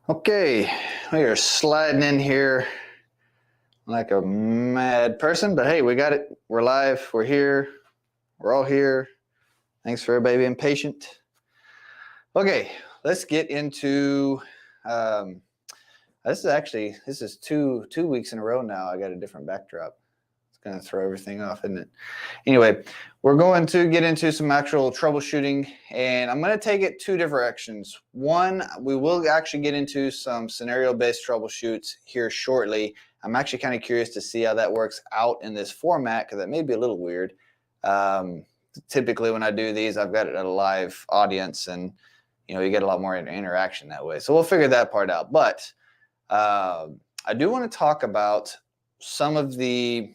Okay, we are sliding in here like a mad person, but hey, we got it. We're live. We're here. We're all here. Thanks for everybody being patient. Okay, let's get into. Um, this is two weeks in a row now. I got a different backdrop. It's gonna throw everything off, isn't it? Anyway, we're going to get into some actual troubleshooting, and I'm going to take it two directions. One, we will actually get into some scenario-based troubleshoots here shortly. I'm actually kind of curious to see how that works out in this format because that may be a little weird. Typically, when I do these, I've got it at a live audience, and you get a lot more interaction that way. So we'll figure that part out. But I do want to talk about some of the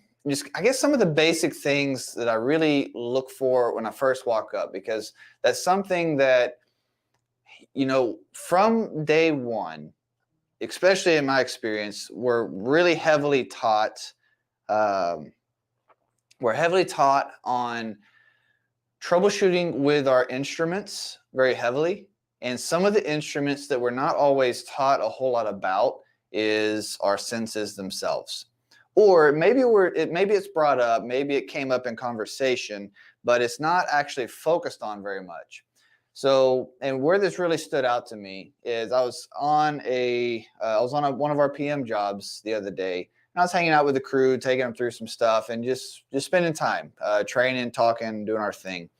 some of the basic things that I really look for when I first walk up, because that's something that, from day one, especially in my experience, we're really heavily taught. We're heavily taught on troubleshooting with our instruments very heavily. And some of the instruments that we're not always taught a whole lot about is our senses themselves. Or maybe it's brought up, maybe it came up in conversation, but it's not actually focused on very much. So, and where this really stood out to me is I was on one of our PM jobs the other day, and I was hanging out with the crew, taking them through some stuff, and just spending time, training, talking, doing our thing.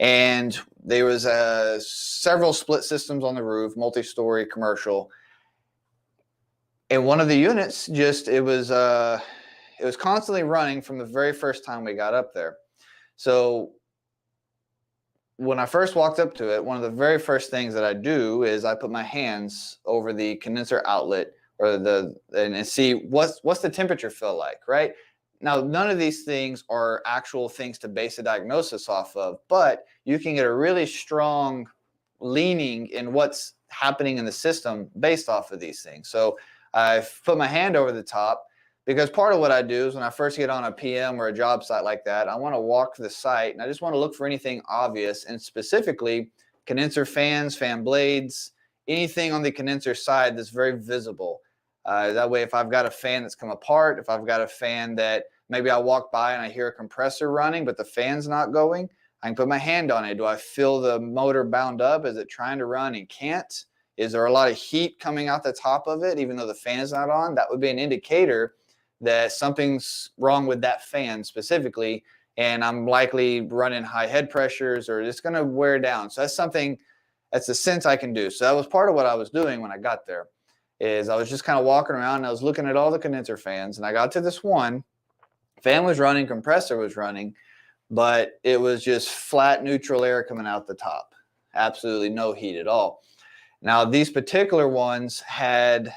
And there was several split systems on the roof, multi-story commercial. And one of the units it was constantly running from the very first time we got up there. So when I first walked up to it, one of the very first things that I do is I put my hands over the condenser outlet and see what's the temperature feel like, right? Now, none of these things are actual things to base a diagnosis off of, but you can get a really strong leaning in what's happening in the system based off of these things. So I've put my hand over the top, because part of what I do is when I first get on a PM or a job site like that, I want to walk the site and I just want to look for anything obvious, and specifically condenser fans, fan blades, anything on the condenser side that's very visible. That way, if I've got a fan that's come apart, if I've got a fan that maybe I walk by and I hear a compressor running, but the fan's not going, I can put my hand on it. Do I feel the motor bound up? Is it trying to run and can't? Is there a lot of heat coming out the top of it, even though the fan is not on? That would be an indicator that something's wrong with that fan specifically, and I'm likely running high head pressures, or it's going to wear down. So that's a sense I can do. So that was part of what I was doing when I got there, is I was just kind of walking around and I was looking at all the condenser fans, and I got to this one. Fan was running, compressor was running, but it was just flat neutral air coming out the top. Absolutely no heat at all. Now, these particular ones had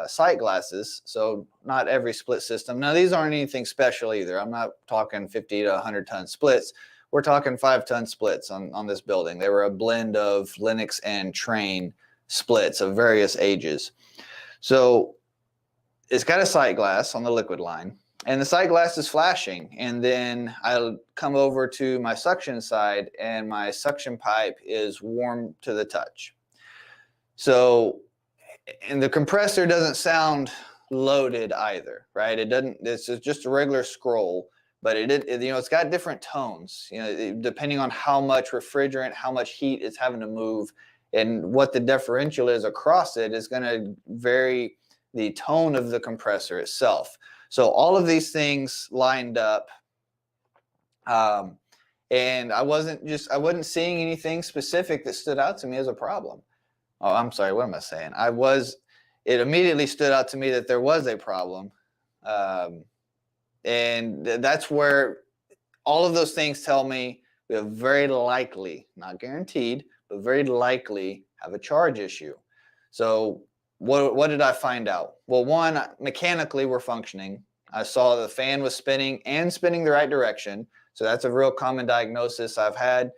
sight glasses, so not every split system. Now, these aren't anything special either. I'm not talking 50 to 100-ton splits. We're talking 5-ton splits on this building. They were a blend of Linux and Train splits of various ages. So it's got a sight glass on the liquid line, and the sight glass is flashing. And then I'll come over to my suction side, and my suction pipe is warm to the touch. So, and the compressor doesn't sound loaded either, right? It's just a regular scroll, but it's got different tones, depending on how much refrigerant, how much heat it's having to move, and what the differential is across it is going to vary the tone of the compressor itself. So all of these things lined up, and I wasn't seeing anything specific that stood out to me as a problem. Oh, I'm sorry, what am I saying? It immediately stood out to me that there was a problem. And that's where all of those things tell me we have very likely, not guaranteed, but very likely have a charge issue. So what did I find out? Well, one, mechanically we're functioning. I saw the fan was spinning the right direction. So that's a real common diagnosis I've had.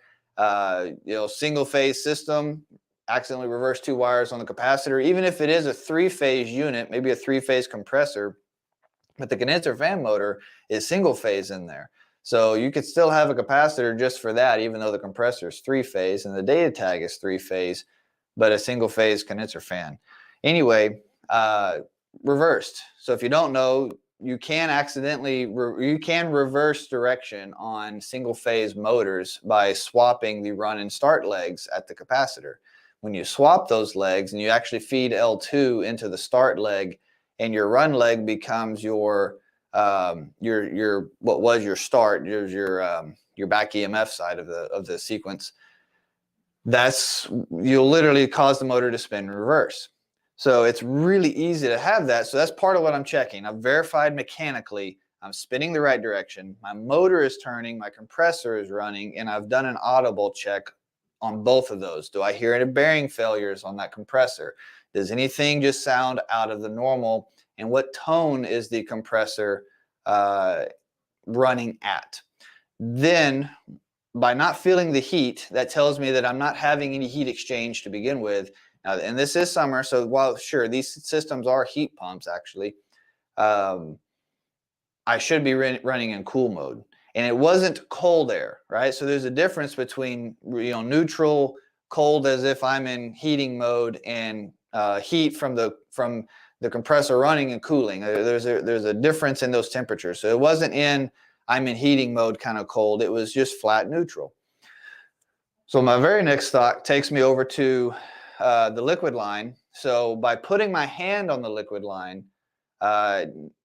Single phase system, accidentally reversed 2 wires on the capacitor. Even if it is a 3-phase unit, maybe a 3-phase compressor, but the condenser fan motor is single phase in there. So you could still have a capacitor just for that, even though the compressor is 3-phase and the data tag is 3-phase, but a single phase condenser fan. Anyway, reversed. So if you don't know, you can reverse direction on single phase motors by swapping the run and start legs at the capacitor. When you swap those legs and you actually feed L2 into the start leg, and your run leg becomes your what was your start, your back EMF side of the sequence, you'll literally cause the motor to spin in reverse. So it's really easy to have that. So that's part of what I'm checking. I've verified mechanically I'm spinning the right direction, my motor is turning, my compressor is running, and I've done an audible check on both of those. Do I hear any bearing failures on that compressor? Does anything just sound out of the normal? And what tone is the compressor running at? Then, by not feeling the heat, that tells me that I'm not having any heat exchange to begin with. Now, and this is summer, so while sure, these systems are heat pumps actually, I should be running in cool mode. And it wasn't cold air, right? So there's a difference between, neutral, cold as if I'm in heating mode, and heat from the compressor running and cooling. There's a difference in those temperatures. So it wasn't I'm in heating mode kind of cold. It was just flat neutral. So my very next thought takes me over to the liquid line. So by putting my hand on the liquid line,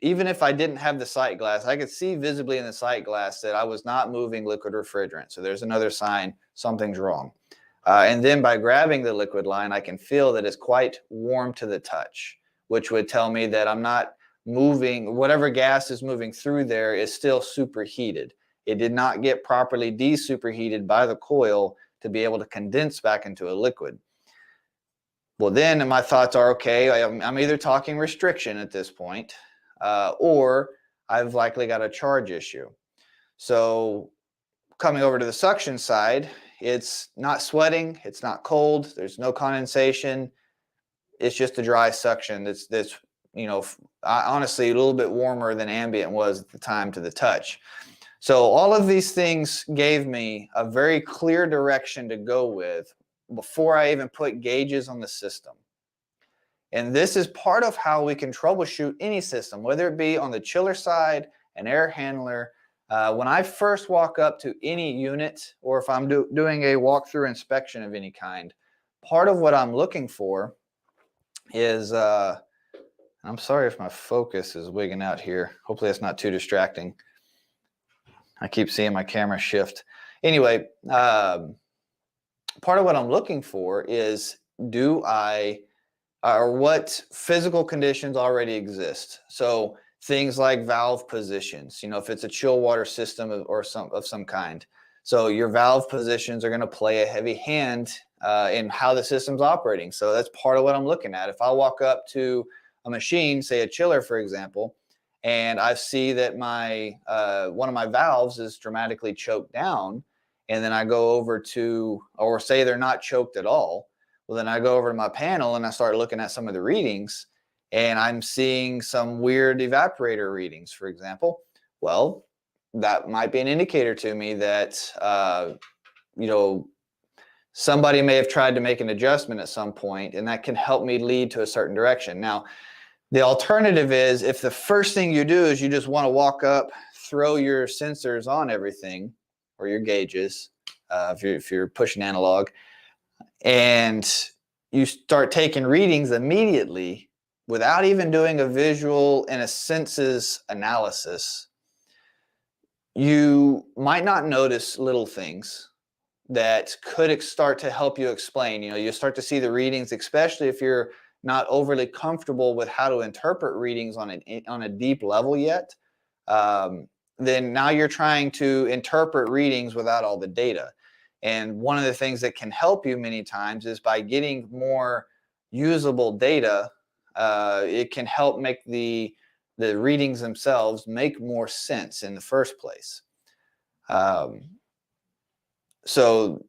even if I didn't have the sight glass, I could see visibly in the sight glass that I was not moving liquid refrigerant. So there's another sign something's wrong. And then by grabbing the liquid line, I can feel that it's quite warm to the touch, which would tell me that I'm not moving, whatever gas is moving through there is still superheated. It did not get properly de-superheated by the coil to be able to condense back into a liquid. Well, then my thoughts are, okay, I'm either talking restriction at this point, or I've likely got a charge issue. So coming over to the suction side, it's not sweating, it's not cold, there's no condensation, it's just a dry suction that's honestly a little bit warmer than ambient was at the time to the touch. So all of these things gave me a very clear direction to go with before I even put gauges on the system. And this is part of how we can troubleshoot any system, whether it be on the chiller side, an air handler. When I first walk up to any unit, or if I'm doing a walkthrough inspection of any kind, part of what I'm looking for is, I'm sorry if my focus is wigging out here. Hopefully it's not too distracting. I keep seeing my camera shift. Anyway, part of what I'm looking for is, what physical conditions already exist? So things like valve positions, if it's a chill water system of some kind. So your valve positions are going to play a heavy hand in how the system's operating. So that's part of what I'm looking at. If I walk up to a machine, say a chiller, for example, and I see that one of my valves is dramatically choked down, and then I go over to, or say they're not choked at all, well, then I go over to my panel and I start looking at some of the readings, and I'm seeing some weird evaporator readings, for example. Well, that might be an indicator to me that, somebody may have tried to make an adjustment at some point, and that can help me lead to a certain direction. Now, the alternative is, if the first thing you do is you just want to walk up, throw your sensors on everything, or your gauges, if you're pushing analog, and you start taking readings immediately without even doing a visual and a senses analysis, you might not notice little things that could start to help you explain. You start to see the readings, especially if you're not overly comfortable with how to interpret readings on a deep level yet. Then now you're trying to interpret readings without all the data. And one of the things that can help you many times is by getting more usable data. It can help make the readings themselves make more sense in the first place. So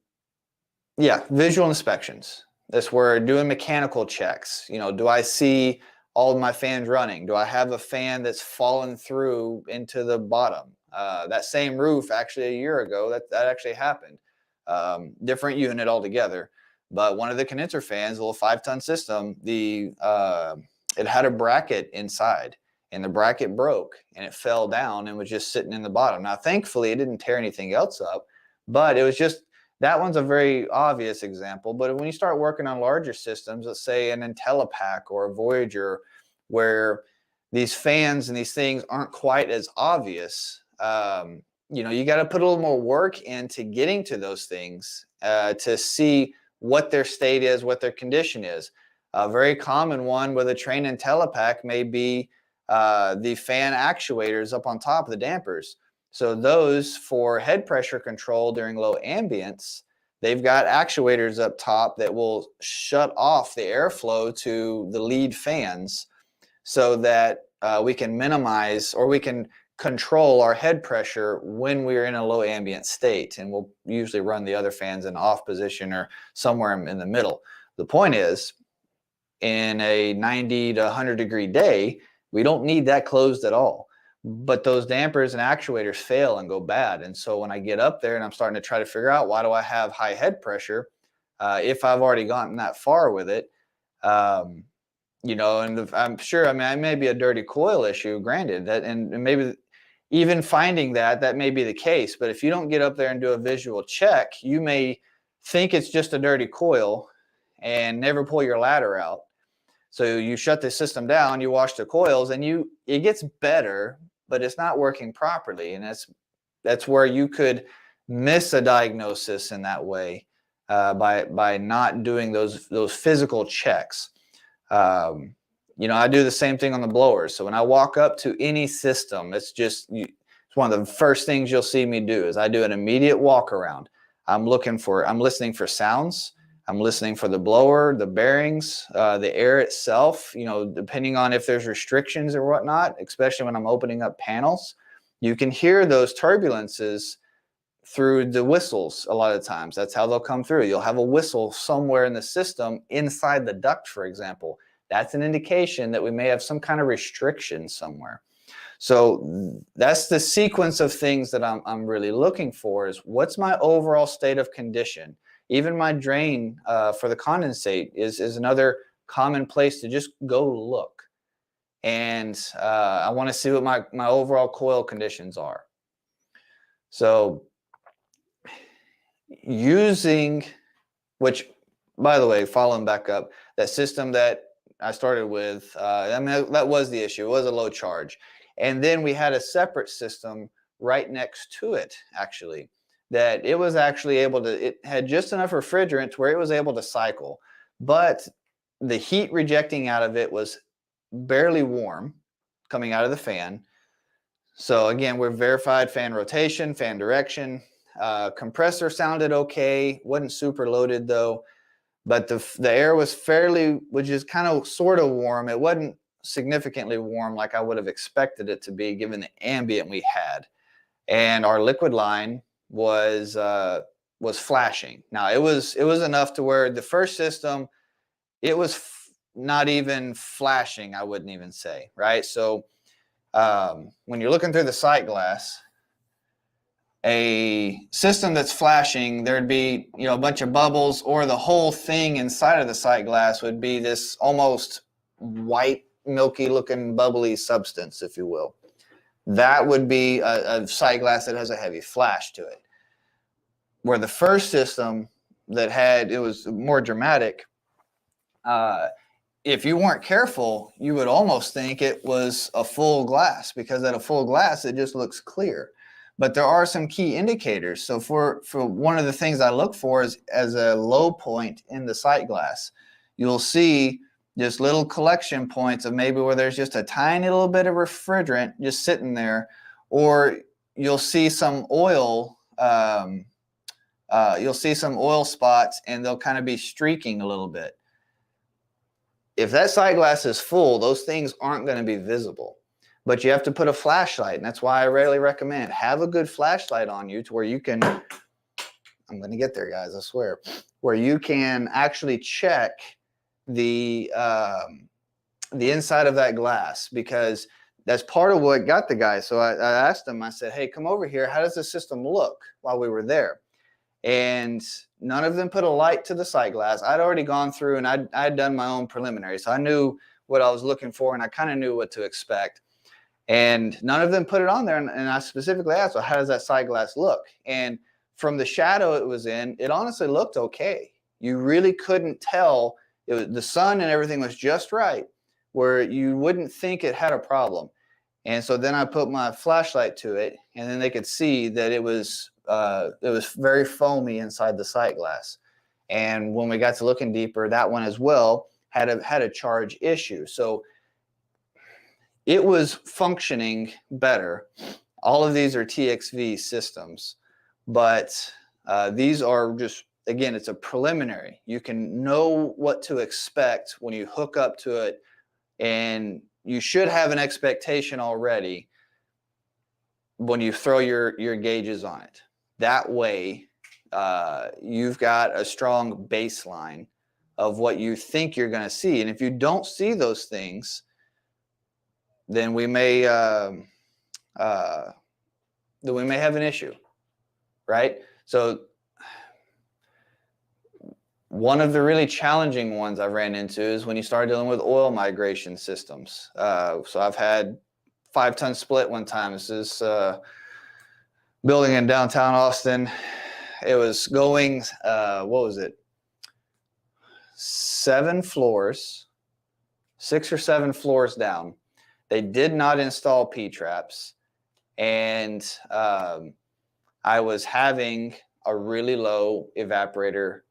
yeah, visual inspections. That's where doing mechanical checks. Do I see all of my fans running? Do I have a fan that's fallen through into the bottom? That same roof, actually a year ago, that actually happened. Different unit altogether. But one of the condenser fans, a little 5-ton system, it had a bracket inside, and the bracket broke and it fell down and was just sitting in the bottom. Now, thankfully, it didn't tear anything else up, but it was just, that one's a very obvious example. But when you start working on larger systems, let's say an IntelliPack or a Voyager, where these fans and these things aren't quite as obvious, you got to put a little more work into getting to those things to see what their state is, what their condition is. A very common one with a Train IntelliPack may be the fan actuators up on top of the dampers. So those, for head pressure control during low ambience, they've got actuators up top that will shut off the airflow to the lead fans so that we can minimize, or we can control our head pressure when we're in a low ambient state. And we'll usually run the other fans in off position or somewhere in the middle. The point is, in a 90 to 100 degree day, we don't need that closed at all. But those dampers and actuators fail and go bad. And so when I get up there and I'm starting to try to figure out, why do I have high head pressure if I've already gotten that far with it, and I'm sure, I may be a dirty coil issue, granted, that, and maybe even finding that may be the case. But if you don't get up there and do a visual check, you may think it's just a dirty coil and never pull your ladder out. So you shut the system down, you wash the coils, and it gets better, but it's not working properly. And that's where you could miss a diagnosis in that way by not doing those physical checks. I do the same thing on the blowers. So when I walk up to any system, it's one of the first things you'll see me do is I do an immediate walk around. I'm listening for sounds. I'm listening for the blower, the bearings, the air itself, depending on if there's restrictions or whatnot, especially when I'm opening up panels. You can hear those turbulences through the whistles a lot of times. That's how they'll come through. You'll have a whistle somewhere in the system inside the duct, for example. That's an indication that we may have some kind of restriction somewhere. So that's the sequence of things that I'm really looking for, is what's my overall state of condition. Even my drain for the condensate is another common place to just go look. And I want to see what my overall coil conditions are. So which, by the way, following back up, that system that I started with, that was the issue. It was a low charge. And then we had a separate system right next to it, actually, that it was actually it had just enough refrigerant to where it was able to cycle, but the heat rejecting out of it was barely warm coming out of the fan. So again, we're verified fan rotation, fan direction. Compressor sounded okay, wasn't super loaded though, but the air was just kind of sort of warm. It wasn't significantly warm like I would have expected it to be given the ambient we had. And our liquid line was flashing. Now it was enough to where the first system, it was not even flashing, I wouldn't even say, right? So when you're looking through the sight glass, a system that's flashing, there'd be a bunch of bubbles, or the whole thing inside of the sight glass would be this almost white, milky looking bubbly substance, if you will. That would be a sight glass that has a heavy flash to it. Where the first system it was more dramatic, if you weren't careful, you would almost think it was a full glass, because at a full glass, it just looks clear. But there are some key indicators. So for one of the things I look for is as a low point in the sight glass, you'll see just little collection points of maybe where there's just a tiny little bit of refrigerant just sitting there, or you'll see some oil. You'll see some oil spots, and they'll kind of be streaking a little bit. If that sight glass is full, those things aren't going to be visible. But you have to put a flashlight, and that's why I rarely recommend have a good flashlight on you to where you can, I'm going to get there, guys, I swear, where you can actually check the inside of that glass, because that's part of what got the guy. So I asked him, I said, hey, come over here. How does the system look while we were there? and none of them put a light to the sight glass. I'd already gone through and I'd done my own preliminary, so I knew what I was looking for and I kind of knew what to expect. And none of them put it on there. And I specifically asked, well, how does that sight glass look? And from the shadow it was in, it honestly looked okay. You really couldn't tell. It was, the sun and everything was just right, where you wouldn't think it had a problem. And so then I put my flashlight to it, and then they could see that it was very foamy inside the sight glass. And when we got to looking deeper, that one as well had a charge issue. So it was functioning better. All of these are TXV systems, but these are just, again, it's a preliminary. You can know what to expect when you hook up to it, and you should have an expectation already when you throw your gauges on it. That way, you've got a strong baseline of what you think you're going to see. And if you don't see those things, then we may have an issue, right? So one of the really challenging ones I've ran into is when you start dealing with oil migration systems. So I've had 5-ton split one time. This is building in downtown Austin. It was going, what was it? 6 or 7 floors down. They did not install P-traps, and I was having a really low evaporator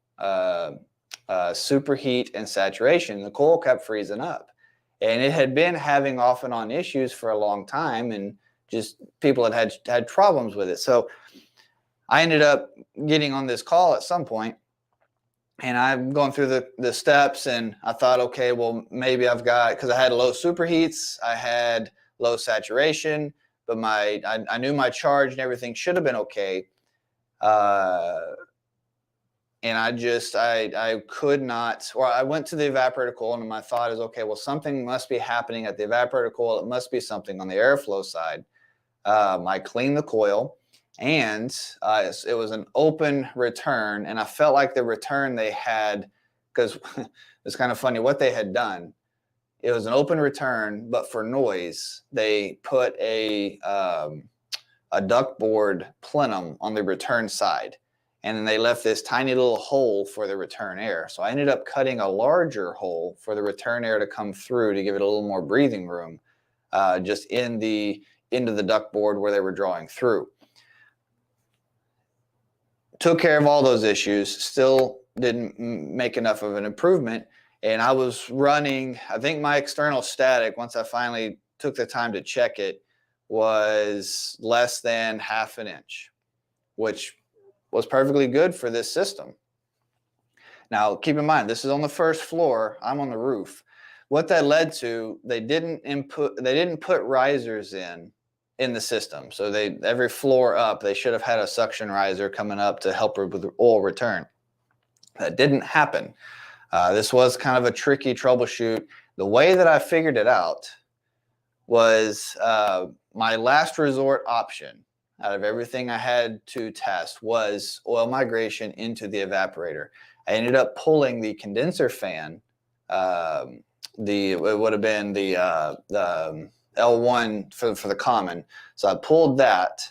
superheat and saturation. The coil kept freezing up, and it had been having off and on issues for a long time, and just people had problems with it. So I ended up getting on this call at some point, and I'm going through the steps, and I thought, okay, well, maybe I've got, because I had low superheats, I had low saturation, but I knew my charge and everything should have been okay. And I could not, or I went to the evaporator coil, and my thought is, okay, well, something must be happening at the evaporator coil. It must be something on the airflow side. I cleaned the coil, and it was an open return, and I felt like the return they had, because it's kind of funny what they had done. It was an open return, but for noise, they put a ductboard plenum on the return side, and then they left this tiny little hole for the return air. So I ended up cutting a larger hole for the return air to come through to give it a little more breathing room, just into the ductboard where they were drawing through. Took care of all those issues, still didn't make enough of an improvement. And I was running, I think my external static, once I finally took the time to check it, was less than 1/2 inch, which was perfectly good for this system. Now, keep in mind, this is on the first floor. I'm on the roof. What that led to, they didn't put risers in the system. So every floor up, they should have had a suction riser coming up to help with oil return. That didn't happen. This was kind of a tricky troubleshoot. The way that I figured it out was my last resort option out of everything I had to test was oil migration into the evaporator. I ended up pulling the condenser fan. It would have been the L1 for the common. So I pulled that,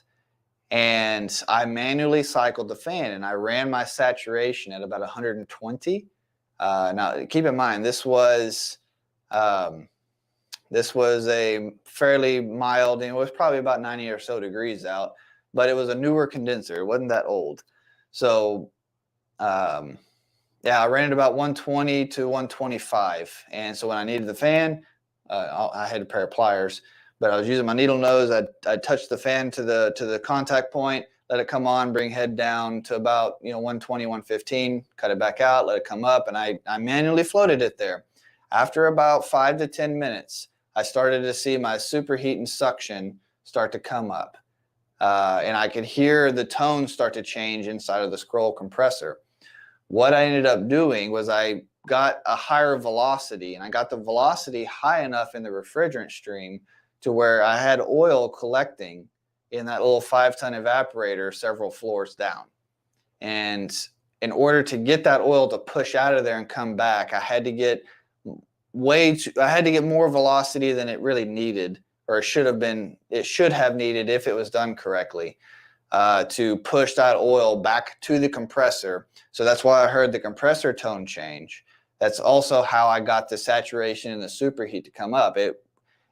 and I manually cycled the fan, and I ran my saturation at about 120. Now, keep in mind, this was a fairly mild, and it was probably about 90 or so degrees out, but it was a newer condenser. It wasn't that old. So, yeah, I ran it about 120 to 125. And so when I needed the fan, I had a pair of pliers, but I was using my needle nose. I'd touch the fan to the contact point, let it come on, bring head down to about 120, 115, cut it back out, let it come up, and I manually floated it there. After about 5 to 10 minutes, I started to see my superheat and suction start to come up. And I could hear the tone start to change inside of the scroll compressor. What I ended up doing was I got a higher velocity, and I got the velocity high enough in the refrigerant stream to where I had oil collecting in that little 5-ton evaporator several floors down. And in order to get that oil to push out of there and come back, I had to get more velocity than it really needed, or it should have needed if it was done correctly, to push that oil back to the compressor. So that's why I heard the compressor tone change. That's also how I got the saturation and the superheat to come up. It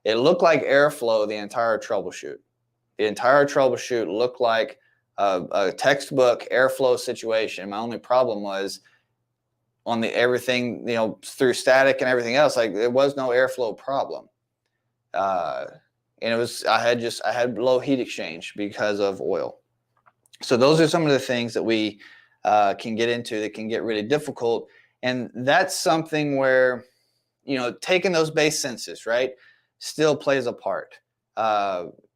looked like airflow the entire troubleshoot. The entire troubleshoot looked like a textbook airflow situation. My only problem was on everything, through static and everything else, like there was no airflow problem. And it was, I had low heat exchange because of oil. So those are some of the things that we can get into that can get really difficult. And that's something where, taking those base senses, right, still plays a part.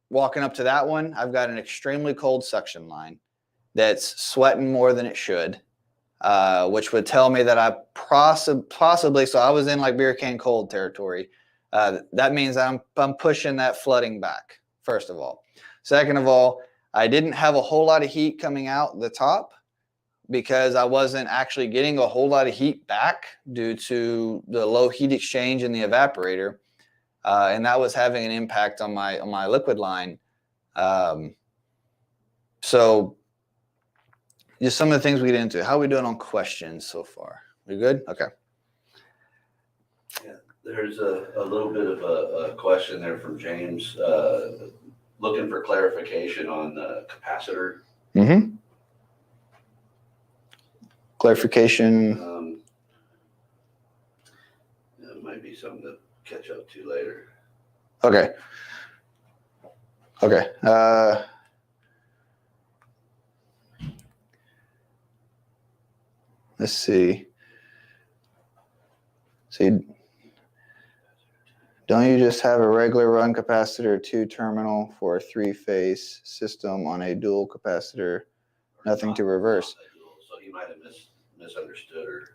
Walking up to that one, I've got an extremely cold suction line that's sweating more than it should, which would tell me that I possibly, so I was in like beer can cold territory. That means I'm pushing that flooding back, first of all. Second of all, I didn't have a whole lot of heat coming out the top because I wasn't actually getting a whole lot of heat back due to the low heat exchange in the evaporator. And that was having an impact on my liquid line. So just some of the things we get into. How are we doing on questions so far? We good? Okay. Yeah, there's a little bit of a question there from James, looking for clarification on the capacitor. Mm-hmm. Clarification. It might be something to catch up to later. Okay. Let's see. Don't you just have a regular run capacitor 2 terminal for a 3-phase system on a dual capacitor? Nothing to reverse. So you might have misunderstood or.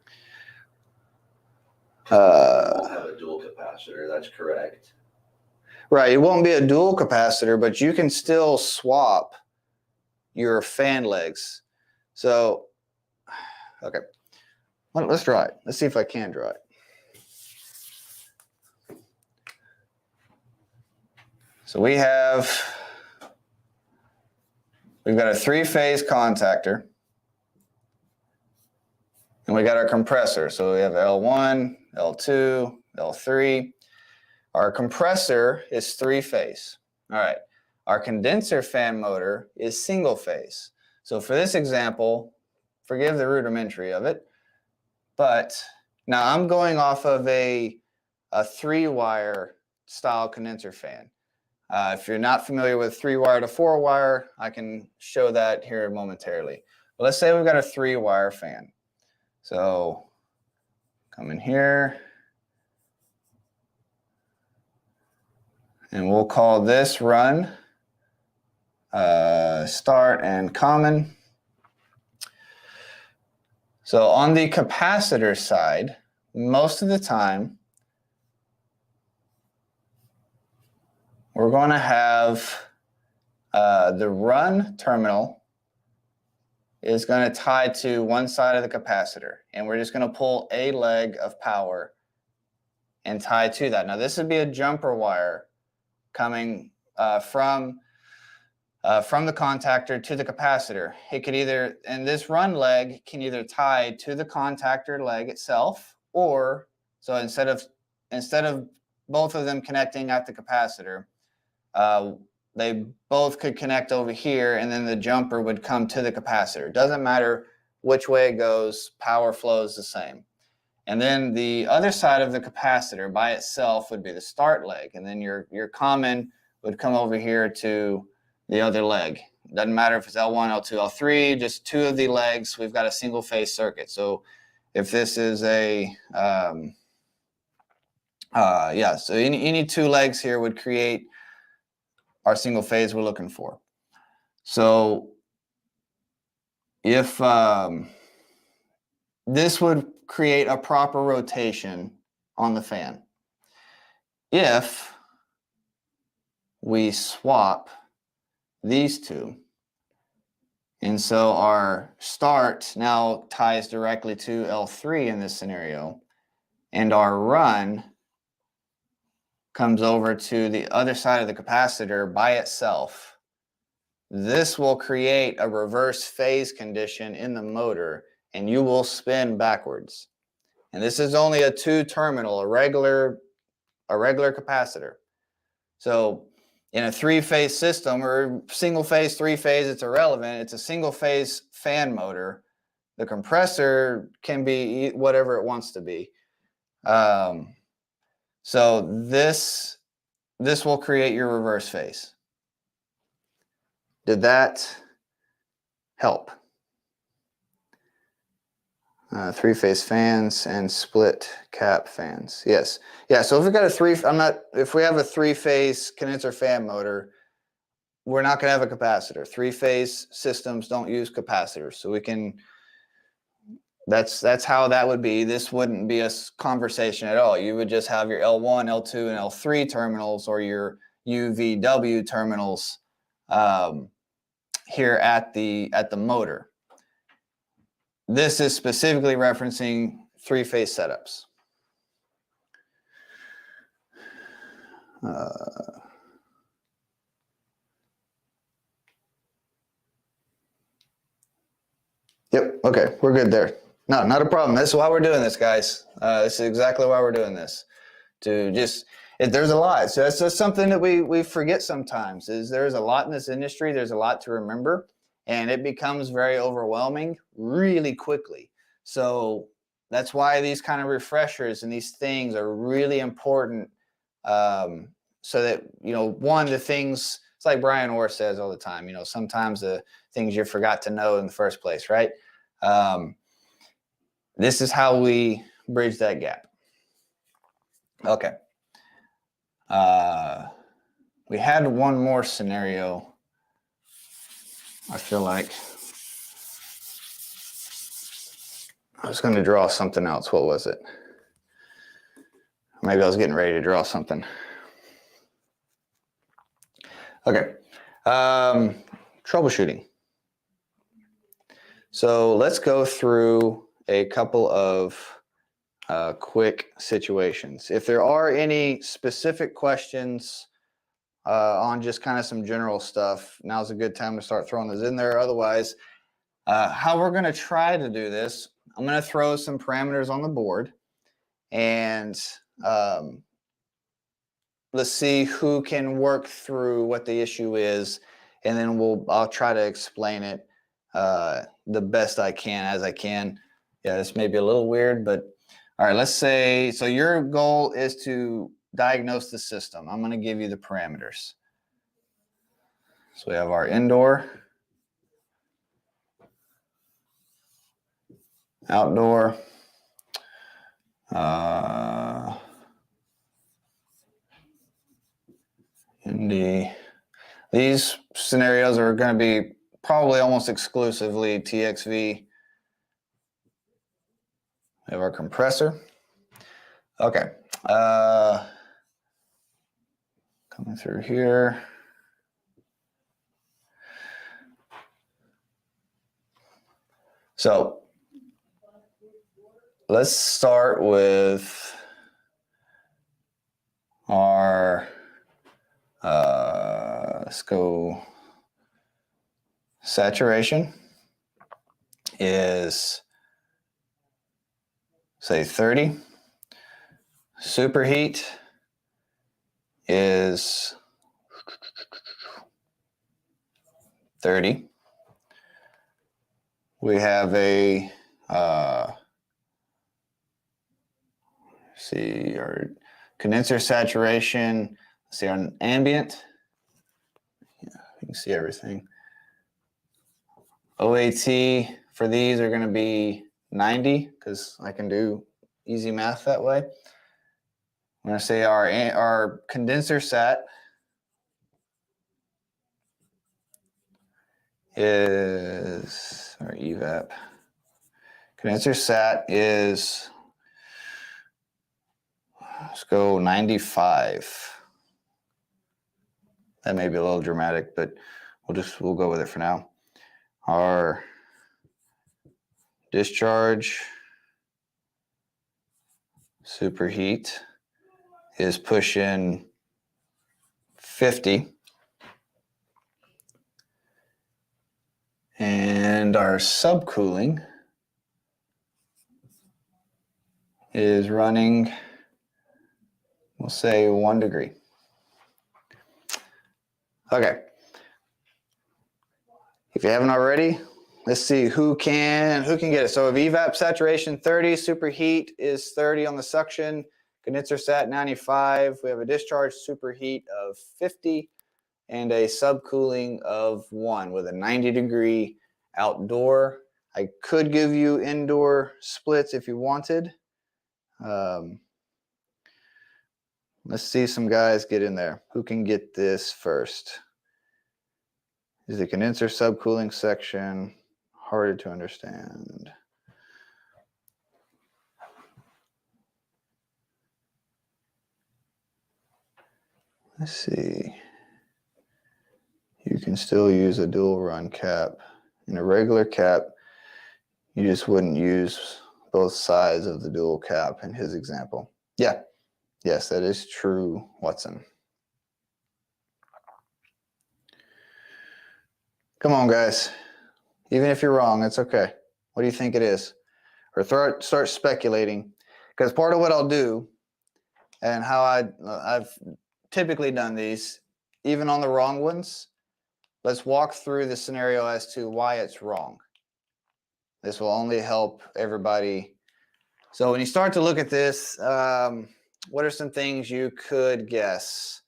You won't have a dual capacitor. That's correct. Right. It won't be a dual capacitor, but you can still swap your fan legs. So, okay. Let's draw it. Let's see if I can draw it. So we've got a 3-phase contactor, and we got our compressor. So we have L1, L2, L3. Our compressor is 3-phase. All right. Our condenser fan motor is single phase. So for this example, forgive the rudimentary of it, but now I'm going off of a 3-wire style condenser fan. If you're not familiar with 3-wire to 4-wire, I can show that here momentarily. But let's say we've got a 3-wire fan. So come in here, and we'll call this run start and common. So on the capacitor side, most of the time, we're going to have the run terminal is going to tie to one side of the capacitor, and we're just going to pull a leg of power and tie to that. Now this would be a jumper wire coming from the contactor to the capacitor. It could either, and this run leg can either tie to the contactor leg itself, or so instead of both of them connecting at the capacitor, they both could connect over here, and then the jumper would come to the capacitor. Doesn't matter which way it goes, power flows the same. And then the other side of the capacitor by itself would be the start leg, and then your common would come over here to the other leg. Doesn't matter if it's L1, L2, L3, just 2 of the legs. We've got a single phase circuit. So if this is a so any 2 legs here would create our single phase we're looking for. So if this would create a proper rotation on the fan. If we swap these 2, And so our start now ties directly to L3 in this scenario. And our run comes over to the other side of the capacitor by itself. This will create a reverse phase condition in the motor, and you will spin backwards. And this is only a 2-terminal, a regular capacitor. So in a 3-phase system or single phase, 3-phase, it's irrelevant. It's a single phase fan motor. The compressor can be whatever it wants to be. So this will create your reverse phase. Did that help? 3-phase fans and split cap fans. Yes. Yeah. So if we got if we have a 3-phase condenser fan motor, we're not going to have a capacitor. 3-phase systems don't use capacitors. So we can, that's how that would be. This wouldn't be a conversation at all. You would just have your L1, L2, and L3 terminals, or your UVW terminals here at the motor. This is specifically referencing 3-phase setups. Yep. Okay, we're good there. No, not a problem. This is why we're doing this, guys. This is exactly why we're doing this. To just, there's a lot. So that's just something that we forget sometimes. Is there's a lot in this industry. There's a lot to remember, and it becomes very overwhelming really quickly. So that's why these kind of refreshers and these things are really important. So that, one, the things, it's like Brian Orr says all the time, sometimes the things you forgot to know in the first place, right? This is how we bridge that gap. Okay. We had one more scenario, I feel like. I was going to draw something else. What was it? Maybe I was getting ready to draw something. Okay. Troubleshooting. So let's go through a couple of quick situations. If there are any specific questions on just kind of some general stuff, now's a good time to start throwing those in there. Otherwise, how we're going to try to do this, I'm going to throw some parameters on the board, and let's see who can work through what the issue is, and then I'll try to explain it the best I can as I can. Yeah, this may be a little weird, but all right, let's say, so your goal is to diagnose the system. I'm going to give you the parameters. So we have our indoor, outdoor, these scenarios are going to be probably almost exclusively TXV. We have our compressor. Okay. Coming through here. So let's start with our, let's go, saturation is, say, 30. Superheat is 30. We have a, see our condenser saturation, let's see our ambient. Yeah, you can see everything. OAT for these are going to be 90 because I can do easy math that way. I'm going to say our condenser sat is, our evap. Condenser sat is, let's go 95. That may be a little dramatic, but we'll go with it for now. our discharge superheat is pushing 50. And our subcooling is running, we'll say 1 degree. Okay. If you haven't already, let's see who can get it. So if evap saturation 30, superheat is 30 on the suction, condenser sat 95. We have a discharge superheat of 50 and a subcooling of 1 with a 90-degree outdoor. I could give you indoor splits if you wanted. Let's see some guys get in there. Who can get this first? Is the condenser subcooling section harder to understand? Let's see. You can still use a dual run cap. In a regular cap, you just wouldn't use both sides of the dual cap in his example. Yeah, yes, that is true, Watson. Come on, guys. Even if you're wrong, it's okay. What do you think it is? Or start speculating. Because part of what I'll do, and how I've typically done these, even on the wrong ones, let's walk through the scenario as to why it's wrong. This will only help everybody. So when you start to look at this, what are some things you could guess?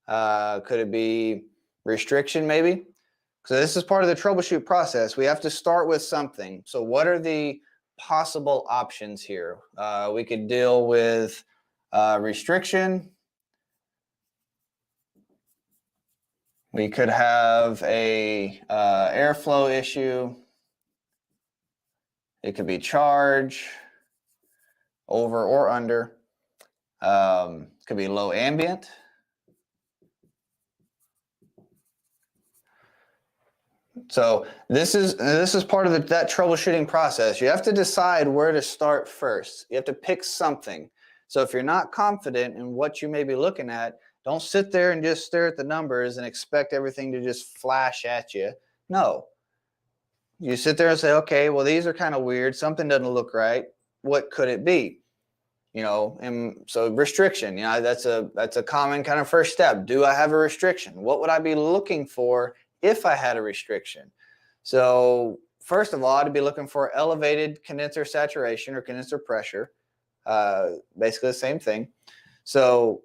Could it be restriction maybe? So this is part of the troubleshoot process. We have to start with something. So what are the possible options here? We could deal with restriction. We could have a airflow issue. It could be charge, over or under. Could be low ambient. So this is part of that troubleshooting process. You have to decide where to start first. You have to pick something. So if you're not confident in what you may be looking at, don't sit there and just stare at the numbers and expect everything to just flash at you. No. You sit there and say, okay, well, these are kind of weird. Something doesn't look right. What could it be? You know, and so restriction, you know, that's a common kind of first step. Do I have a restriction? What would I be looking for if I had a restriction? So first of all, I'd be looking for elevated condenser saturation or condenser pressure. Basically the same thing. So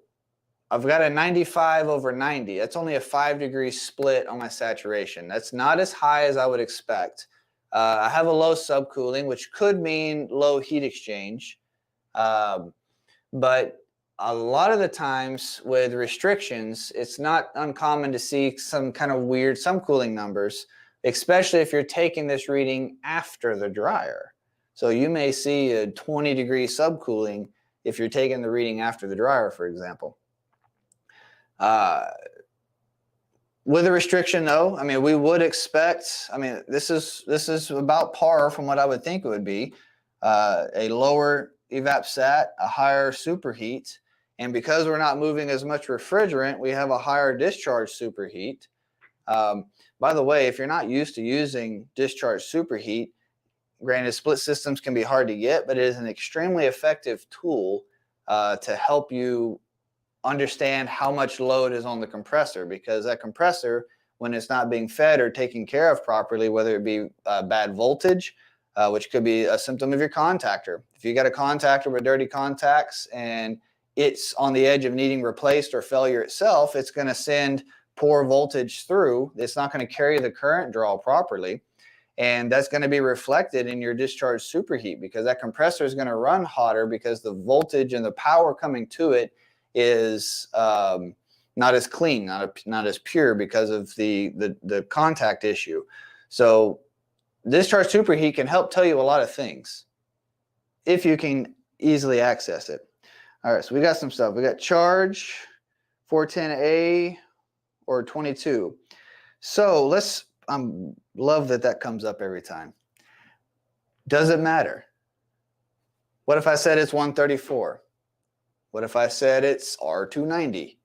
I've got a 95 over 90. That's only a 5-degree split on my saturation. That's not as high as I would expect. I have a low subcooling, which could mean low heat exchange. But a lot of the times with restrictions, it's not uncommon to see some kind of weird subcooling numbers, especially if you're taking this reading after the dryer. So you may see a 20-degree subcooling if you're taking the reading after the dryer, for example. With a restriction, though, I mean, we would expect, I mean, this is about par from what I would think it would be. A lower evap sat, a higher superheat, and because we're not moving as much refrigerant, we have a higher discharge superheat. By the way, if you're not used to using discharge superheat, granted, split systems can be hard to get, but it is an extremely effective tool to help you understand how much load is on the compressor, because that compressor, when it's not being fed or taken care of properly, whether it be bad voltage, which could be a symptom of your contactor. If you got a contactor with dirty contacts and it's on the edge of needing replaced or failure itself, it's going to send poor voltage through. It's not going to carry the current draw properly. And that's going to be reflected in your discharge superheat, because that compressor is going to run hotter because the voltage and the power coming to it is not as clean, not as pure because of the contact issue. So discharge superheat can help tell you a lot of things if you can easily access it. All right, so we got some stuff. We got charge, 410A or 22. So let's I'm love that comes up every time. Does it matter? What if I said it's 134? What if I said it's R290?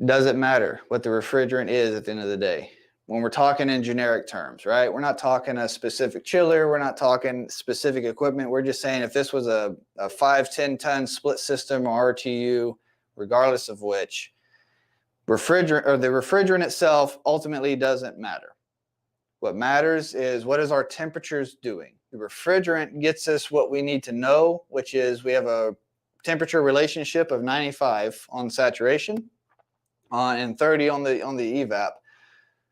Does it matter what the refrigerant is at the end of the day? When we're talking in generic terms, right? We're not talking a specific chiller. We're not talking specific equipment. We're just saying if this was a 5-10-ton split system or RTU, regardless of which, refrigerant or the refrigerant itself ultimately doesn't matter. What matters is what is our temperatures doing? The refrigerant gets us what we need to know, which is we have a temperature relationship of 95 on saturation and 30 on the evap.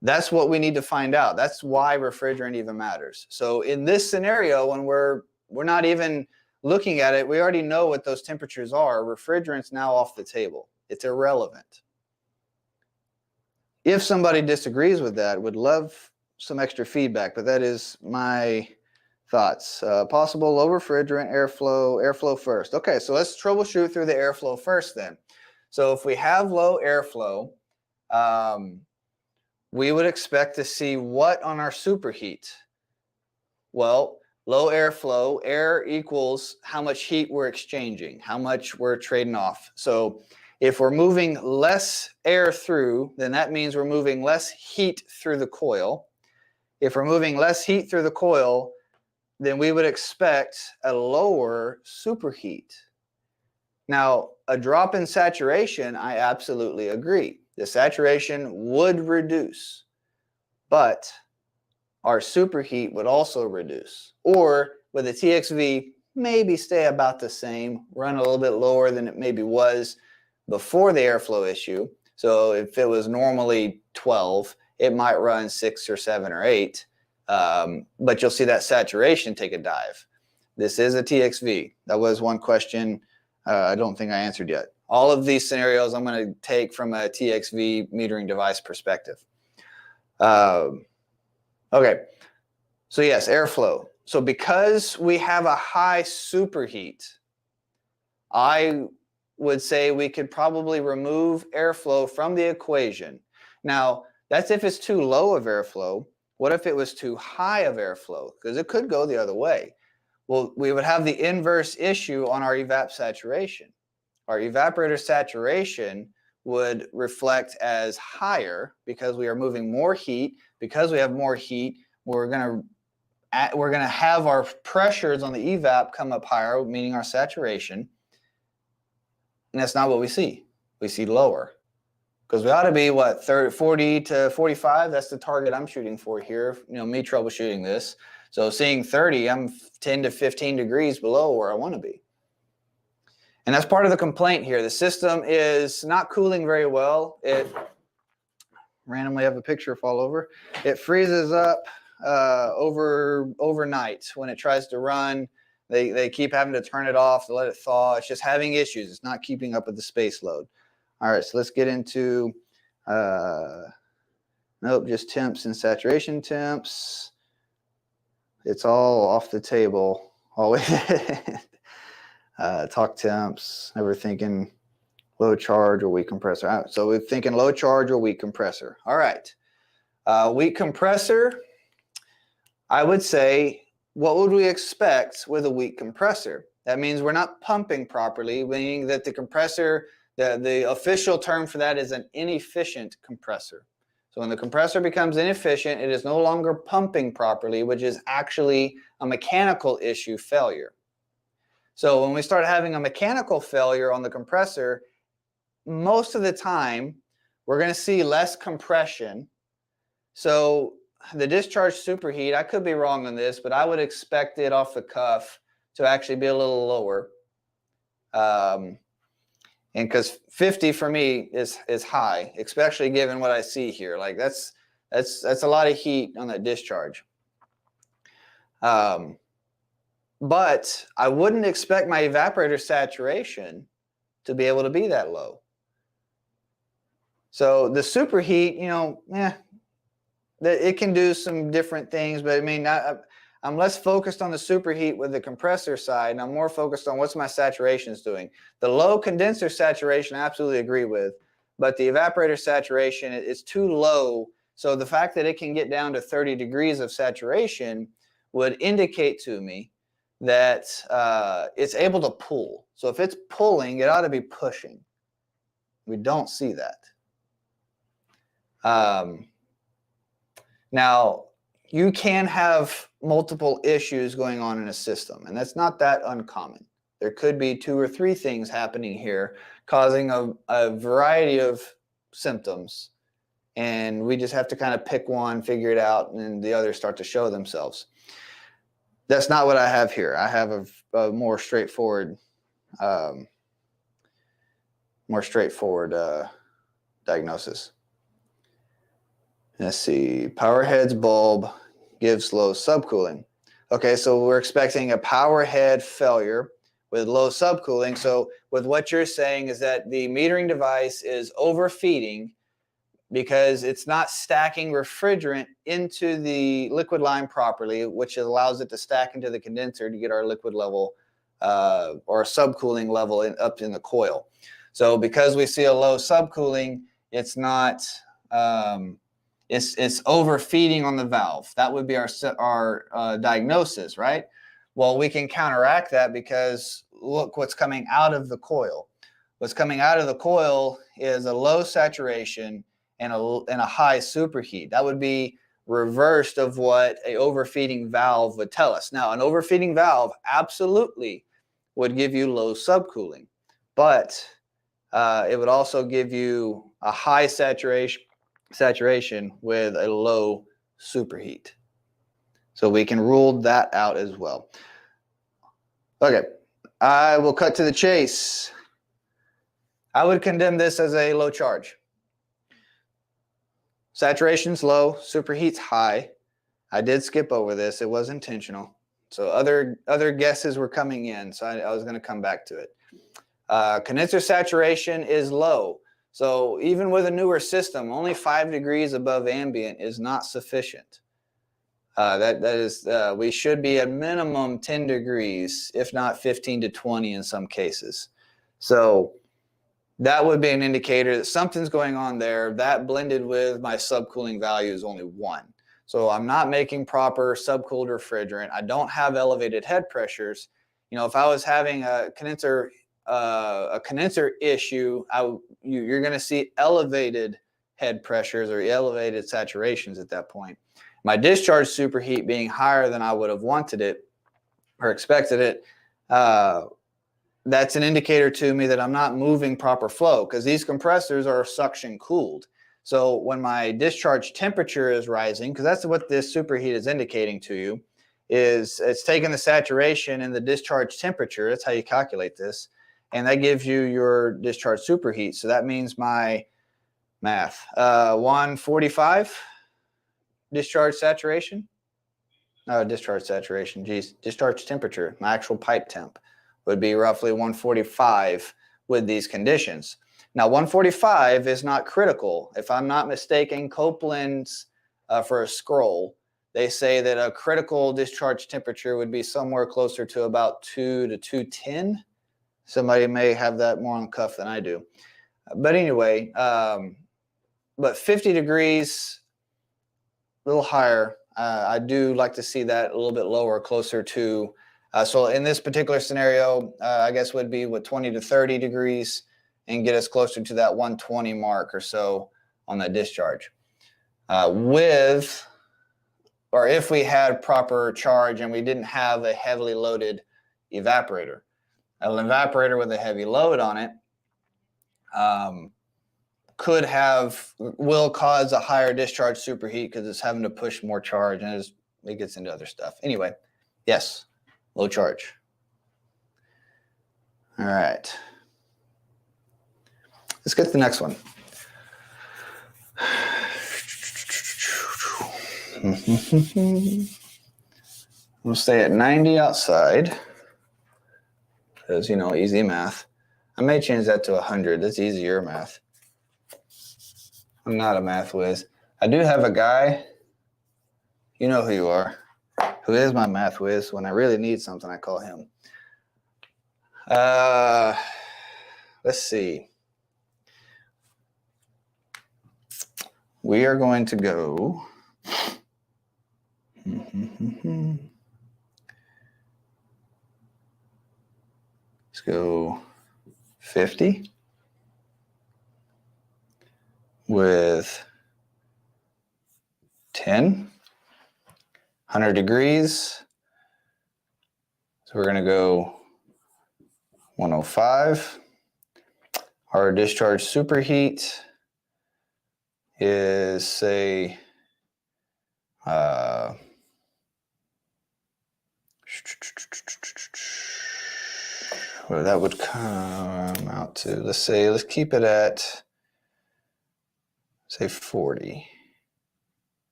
That's what we need to find out. That's why refrigerant even matters. So in this scenario, when we're not even looking at it, we already know what those temperatures are. Refrigerant's now off the table. It's irrelevant. If somebody disagrees with that, would love some extra feedback, but that is my thoughts. Possible low refrigerant, airflow first. Okay, so let's troubleshoot through the airflow first then. So if we have low airflow, we would expect to see what on our superheat? Well, low airflow, air equals how much heat we're exchanging, how much we're trading off. So if we're moving less air through, then that means we're moving less heat through the coil. If we're moving less heat through the coil, then we would expect a lower superheat. Now, a drop in saturation, I absolutely agree. The saturation would reduce, but our superheat would also reduce. Or with a TXV, maybe stay about the same, run a little bit lower than it maybe was before the airflow issue. So if it was normally 12, it might run 6 or 7 or 8, but you'll see that saturation take a dive. This is a TXV. That was one question I don't think I answered yet. All of these scenarios I'm going to take from a TXV metering device perspective. Okay, so yes, airflow. So because we have a high superheat, I would say we could probably remove airflow from the equation. Now, that's if it's too low of airflow. What if it was too high of airflow? Because it could go the other way. Well, we would have the inverse issue on our evap saturation. Our evaporator saturation would reflect as higher because we are moving more heat. Because we have more heat, we're going to have our pressures on the evap come up higher, meaning our saturation. And that's not what we see. We see lower. Because we ought to be, what, 40 to 45? That's the target I'm shooting for here, me troubleshooting this. So seeing 30, I'm 10 to 15 degrees below where I want to be. And that's part of the complaint here. The system is not cooling very well. It randomly have a picture fall over. It freezes up overnight when it tries to run. They keep having to turn it off to let it thaw. It's just having issues. It's not keeping up with the space load. All right, so let's get into, nope, just temps and saturation temps. It's all off the table. Always. Talk temps, never thinking low charge or weak compressor. All right, so we're thinking low charge or weak compressor. All right, weak compressor, I would say, what would we expect with a weak compressor? That means we're not pumping properly, meaning that the compressor, the official term for that is an inefficient compressor. So when the compressor becomes inefficient, it is no longer pumping properly, which is actually a mechanical issue failure. So when we start having a mechanical failure on the compressor, most of the time, we're going to see less compression. So the discharge superheat, I could be wrong on this, but I would expect it off the cuff to actually be a little lower. And because 50 for me is high, especially given what I see here. Like that's a lot of heat on that discharge. But I wouldn't expect my evaporator saturation to be able to be that low. So the superheat, it can do some different things, but I mean, I'm less focused on the superheat with the compressor side, and I'm more focused on what's my saturations doing. The low condenser saturation, I absolutely agree with, but the evaporator saturation is too low So the fact that it can get down to 30 degrees of saturation would indicate to me that it's able to pull. So if it's pulling, it ought to be pushing. We don't see that. Now, you can have multiple issues going on in a system, and that's not that uncommon. There could be 2 or 3 things happening here causing a variety of symptoms, and we just have to kind of pick one, figure it out, and then the others start to show themselves. That's not what I have here. I have a more straightforward diagnosis. Let's see, power head's bulb gives low subcooling. Okay, so we're expecting a power head failure with low subcooling. So with what you're saying is that the metering device is overfeeding because it's not stacking refrigerant into the liquid line properly, which allows it to stack into the condenser to get our liquid level or subcooling level up in the coil. So because we see a low subcooling, it's not... It's overfeeding on the valve. That would be our diagnosis, right? Well, we can counteract that because look what's coming out of the coil. What's coming out of the coil is a low saturation and a high superheat. That would be reversed of what a overfeeding valve would tell us. Now, an overfeeding valve absolutely would give you low subcooling, but it would also give you a high saturation with a low superheat. So we can rule that out as well. Okay, I will cut to the chase. I would condemn this as a low charge. Saturation's low, superheat's high. I did skip over this. It was intentional. So other guesses were coming in, so I was going to come back to it. Condenser saturation is low. So even with a newer system, only 5 degrees above ambient is not sufficient. We should be at minimum 10 degrees, if not 15 to 20 in some cases. So that would be an indicator that something's going on there. That blended with my subcooling value is only 1. So I'm not making proper subcooled refrigerant. I don't have elevated head pressures. You know, if I was having a condenser issue, you're going to see elevated head pressures or elevated saturations at that point. My discharge superheat being higher than I would have wanted it or expected it, that's an indicator to me that I'm not moving proper flow because these compressors are suction cooled. So when my discharge temperature is rising, because that's what this superheat is indicating to you, is it's taking the saturation and the discharge temperature. That's how you calculate this. And that gives you your discharge superheat. So that means my math, 145 discharge saturation. No, discharge saturation, geez, discharge temperature, my actual pipe temp would be roughly 145 with these conditions. Now, 145 is not critical. If I'm not mistaken, Copeland's for a scroll, they say that a critical discharge temperature would be somewhere closer to about 2 to 210. Somebody may have that more on the cuff than I do. But anyway, but 50 degrees, a little higher. I do like to see that a little bit lower, closer to, so in this particular scenario, I guess would be with 20 to 30 degrees and get us closer to that 120 mark or so on that discharge. If we had proper charge and we didn't have a heavily loaded evaporator. An evaporator with a heavy load on it will cause a higher discharge superheat because it's having to push more charge and it gets into other stuff. Anyway, yes, low charge. All right. Let's get to the next one. We'll stay at 90 outside. Because, you know, easy math. I may change that to 100. That's easier math. I'm not a math whiz. I do have a guy, you know who you are, who is my math whiz. When I really need something, I call him. Let's see. we are going to go. Let's go 50 with 10, 100 degrees. So we're going to go 105. Our discharge superheat is, say, well, that would come out to, let's keep it at, say, 40.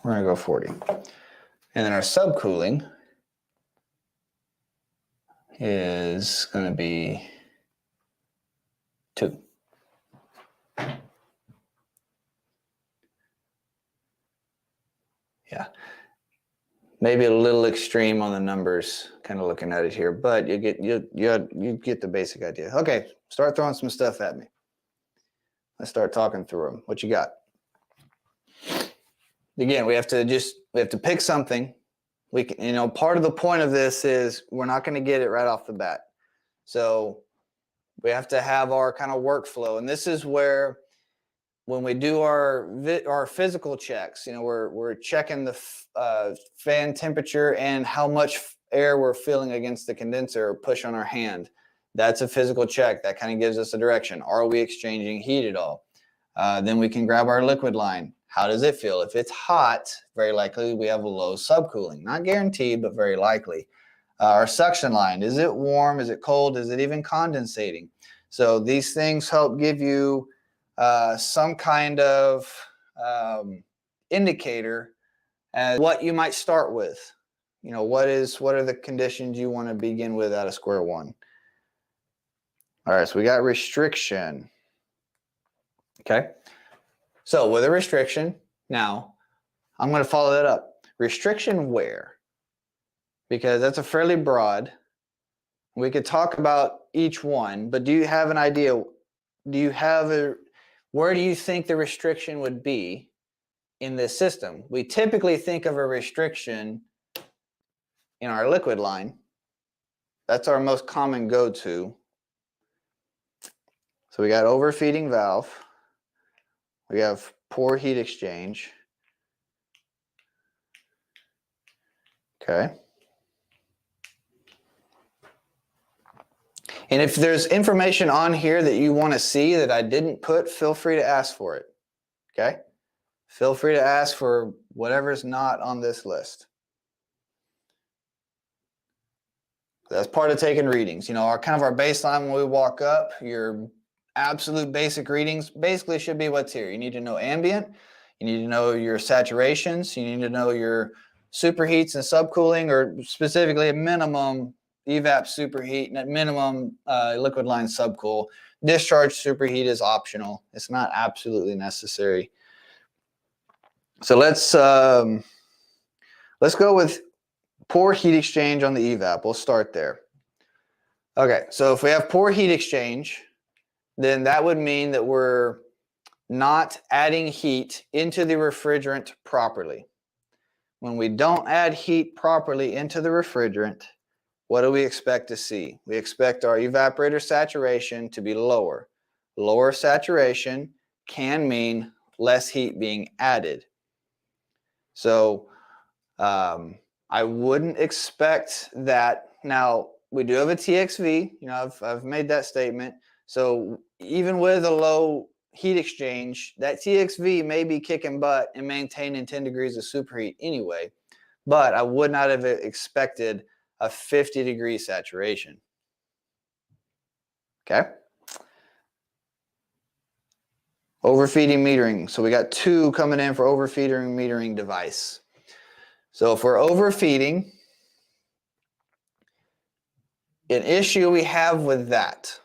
We're going to go 40. And then our subcooling is going to be 2. Yeah. Maybe a little extreme on the numbers, kind of looking at it here, but you get the basic idea. Okay, start throwing some stuff at me. Let's start talking through them. What you got? Again, we have to pick something. We can, part of the point of this is we're not going to get it right off the bat. So we have to have our kind of workflow, and this is where, when we do our physical checks, we're checking the fan temperature and how much air we're feeling against the condenser or push on our hand. That's a physical check. That kind of gives us a direction. Are we exchanging heat at all? Then we can grab our liquid line. How does it feel? If it's hot, very likely we have a low subcooling. Not guaranteed, but very likely. Our suction line, is it warm? Is it cold? Is it even condensating? So these things help give you some kind of indicator as what you might start with. What are the conditions you want to begin with out of square one? All right, so we got restriction. Okay, so with a restriction, now I'm going to follow that up. Restriction where? Because that's a fairly broad. We could talk about each one, but do you have an idea? Where do you think the restriction would be in this system? We typically think of a restriction in our liquid line. That's our most common go-to. So we got overfeeding valve. We have poor heat exchange. Okay. And if there's information on here that you want to see that I didn't put, feel free to ask for it. Okay? Feel free to ask for whatever's not on this list. That's part of taking readings. Our baseline when we walk up, your absolute basic readings basically should be what's here. You need to know ambient. You need to know your saturations. You need to know your superheats and subcooling, or specifically a minimum evap superheat and at minimum liquid line subcool. Discharge superheat is optional. It's not absolutely necessary. So let's go with poor heat exchange on the evap. We'll start there. Okay, so if we have poor heat exchange, then that would mean that we're not adding heat into the refrigerant properly. When we don't add heat properly into the refrigerant, what do we expect to see? We expect our evaporator saturation to be lower. Lower saturation can mean less heat being added. So I wouldn't expect that. Now, we do have a TXV. I've made that statement. So even with a low heat exchange, that TXV may be kicking butt and maintaining 10 degrees of superheat anyway. But I would not have expected a 50-degree saturation. Okay. Overfeeding metering. So we got 2 coming in for overfeeding metering device. So if we're overfeeding, an issue we have with that,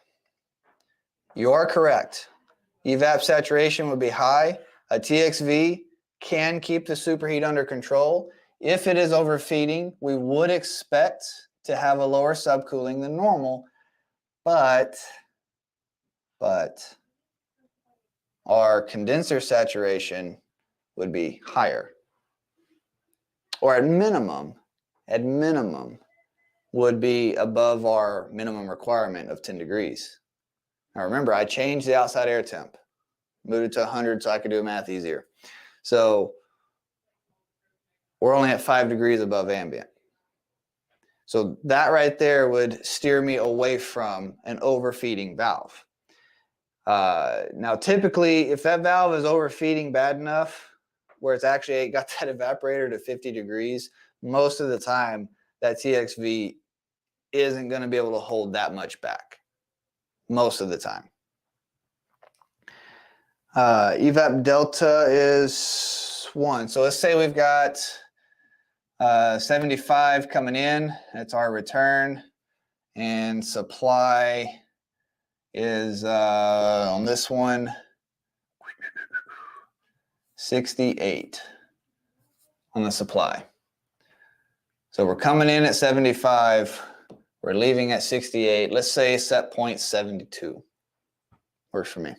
you are correct. Evap saturation would be high. A TXV can keep the superheat under control. If it is overfeeding, we would expect to have a lower subcooling than normal, but our condenser saturation would be higher. Or at minimum, would be above our minimum requirement of 10 degrees. Now remember, I changed the outside air temp, moved it to 100 so I could do math easier. So we're only at 5 degrees above ambient. So that right there would steer me away from an overfeeding valve. Now, typically, if that valve is overfeeding bad enough, where it's actually got that evaporator to 50 degrees, most of the time, that TXV isn't going to be able to hold that much back. Most of the time. Evap delta is 1. So let's say we've got 75 coming in. That's our return. And supply is on this one 68 on the supply. So we're coming in at 75. We're leaving at 68. Let's say set point 72. Works for me.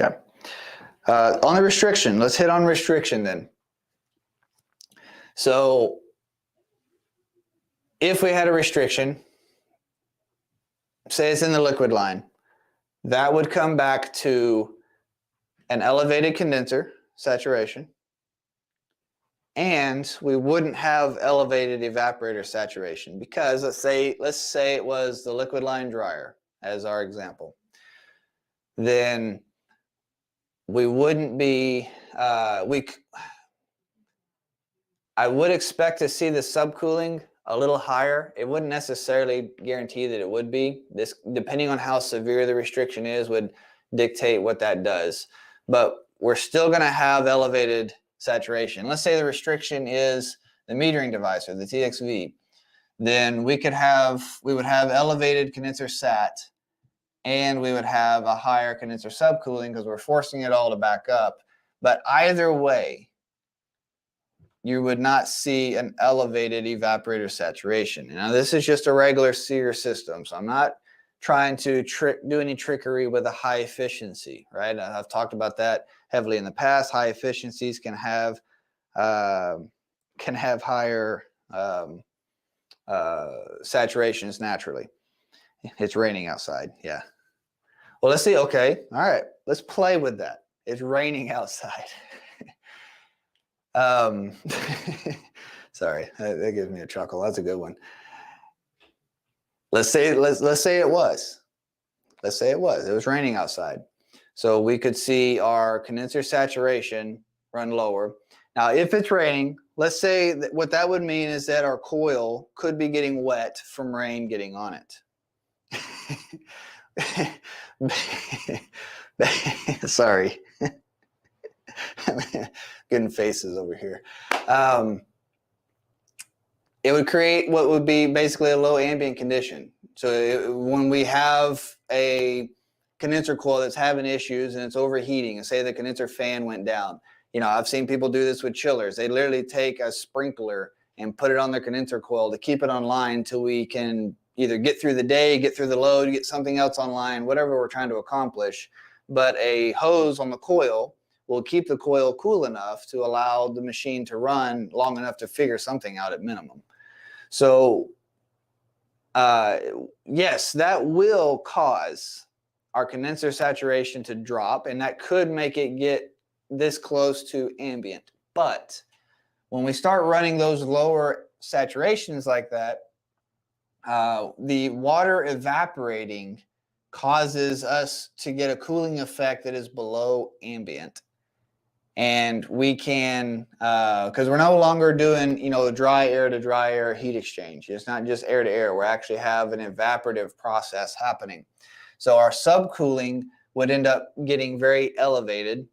Okay. On the restriction, let's hit on restriction then. So if we had a restriction, say it's in the liquid line, that would come back to an elevated condenser saturation, and we wouldn't have elevated evaporator saturation because let's say it was the liquid line dryer as our example. Then we wouldn't be, I would expect to see the subcooling a little higher. It wouldn't necessarily guarantee that it would be. This, depending on how severe the restriction is, would dictate what that does. But we're still going to have elevated saturation. Let's say the restriction is the metering device or the TXV. Then we would have elevated condenser sat, and we would have a higher condenser subcooling because we're forcing it all to back up. But either way, you would not see an elevated evaporator saturation. Now, this is just a regular sear system, so I'm not trying to do any trickery with a high efficiency, right? I've talked about that heavily in the past. High efficiencies can have higher saturations naturally. It's raining outside, yeah. Well, let's see. Okay, all right. Let's play with that. It's raining outside. Sorry, that gives me a chuckle. That's a good one. Let's say it was. Let's say it was raining outside. So we could see our condenser saturation run lower. Now, if it's raining, let's say that what that would mean is that our coil could be getting wet from rain getting on it. Sorry. Getting faces over here. It would create what would be basically a low ambient condition. So when we have a condenser coil that's having issues and it's overheating, and say the condenser fan went down, I've seen people do this with chillers. They literally take a sprinkler and put it on their condenser coil to keep it online until we can either get through the day, get through the load, get something else online, whatever we're trying to accomplish. But a hose on the coil will keep the coil cool enough to allow the machine to run long enough to figure something out at minimum. So yes, that will cause our condenser saturation to drop, and that could make it get this close to ambient. But when we start running those lower saturations like that, the water evaporating causes us to get a cooling effect that is below ambient. And we can, because we're no longer doing, dry air to dry air heat exchange. It's not just air to air. We actually have an evaporative process happening. So our subcooling would end up getting very elevated.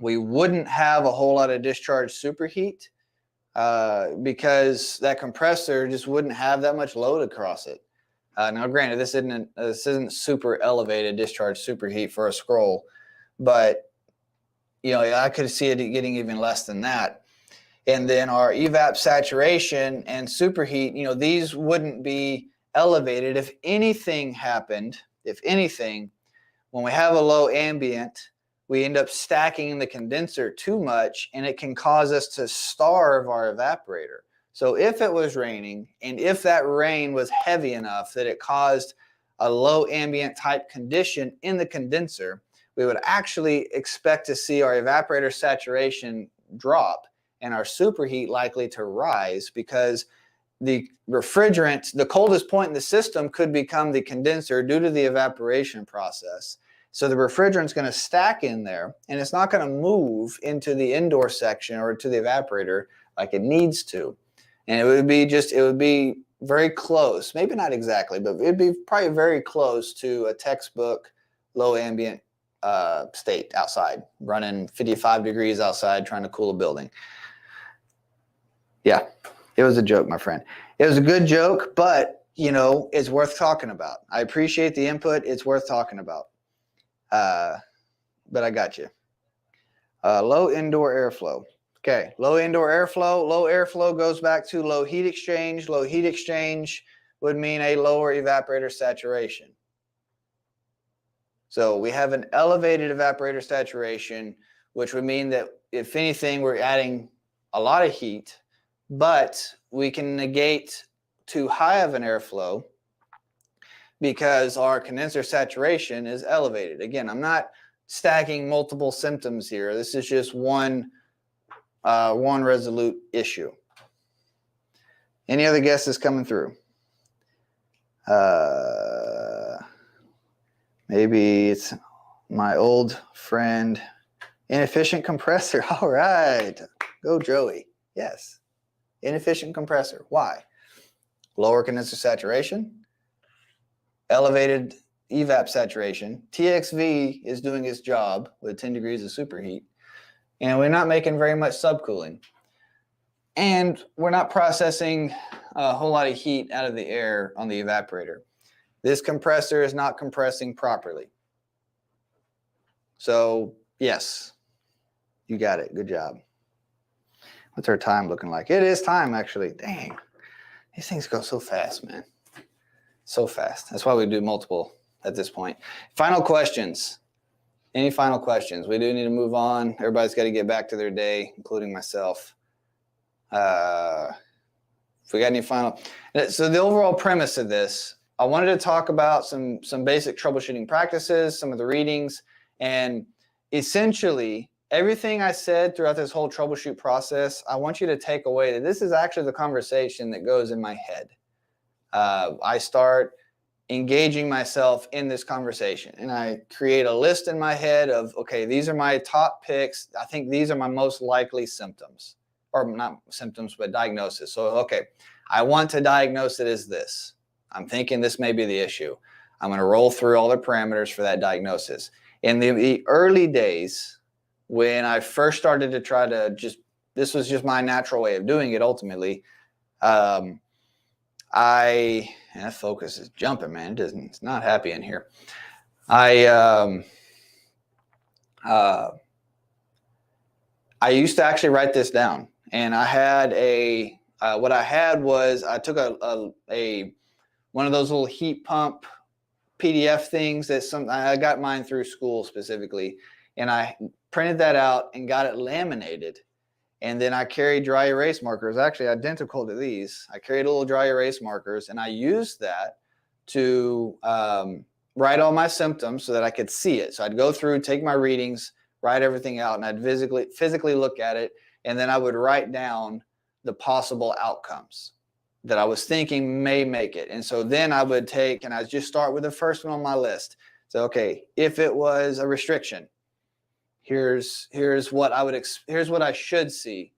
We wouldn't have a whole lot of discharge superheat because that compressor just wouldn't have that much load across it. Now, granted, this isn't super elevated discharge superheat for a scroll, but I could see it getting even less than that. And then our evap saturation and superheat, these wouldn't be elevated. If anything happened, If anything, when we have a low ambient, we end up stacking the condenser too much, and it can cause us to starve our evaporator. So if it was raining, and if that rain was heavy enough that it caused a low ambient type condition in the condenser, we would actually expect to see our evaporator saturation drop and our superheat likely to rise, because the refrigerant, the coldest point in the system, could become the condenser due to the evaporation process. So the refrigerant's going to stack in there, and it's not going to move into the indoor section or to the evaporator like it needs to. And it would be very close, maybe not exactly, but it'd be probably very close to a textbook low ambient state outside, running 55 degrees outside trying to cool a building. Yeah, it was a joke, my friend. It was a good joke, but it's worth talking about. I appreciate the input. It's worth talking about. But I got you. Low indoor airflow. Okay, low indoor airflow. Low airflow goes back to low heat exchange. Low heat exchange would mean a lower evaporator saturation. So we have an elevated evaporator saturation, which would mean that if anything, we're adding a lot of heat, but we can negate too high of an airflow because our condenser saturation is elevated. Again, I'm not stacking multiple symptoms here. This is just one resolute issue. Any other guesses coming through? Maybe it's my old friend, inefficient compressor. All right, go Joey. Yes, inefficient compressor. Why? Lower condenser saturation, elevated evap saturation. TXV is doing its job with 10 degrees of superheat, and we're not making very much subcooling. And we're not processing a whole lot of heat out of the air on the evaporator. This compressor is not compressing properly. So, yes, you got it. Good job. What's our time looking like? It is time, actually. Dang, these things go so fast, man. So fast. That's why we do multiple at this point. Final questions. Any final questions? We do need to move on. Everybody's got to get back to their day, including myself. If we got any final. So the overall premise of this, I wanted to talk about some basic troubleshooting practices, some of the readings, and essentially everything I said throughout this whole troubleshoot process, I want you to take away that this is actually the conversation that goes in my head. I start engaging myself in this conversation, and I create a list in my head of, okay, these are my top picks. I think these are my most likely symptoms, or not symptoms, but diagnosis. So, okay, I want to diagnose it as this. I'm thinking this may be the issue. I'm going to roll through all the parameters for that diagnosis. In the early days, when I first started to try to this was just my natural way of doing it ultimately, that focus is jumping, man. It's not happy in here. I used to actually write this down, and I had what I had was I took one of those little heat pump PDF things I got mine through school specifically, and I printed that out and got it laminated. And then I carried dry erase markers, actually identical to these. I carried little dry erase markers, and I used that to write all my symptoms so that I could see it. So I'd go through, take my readings, write everything out, and I'd physically look at it, and then I would write down the possible outcomes that I was thinking may make it. And so then I would take, and I'd just start with the first one on my list. So, okay, if it was a restriction, here's what I should see.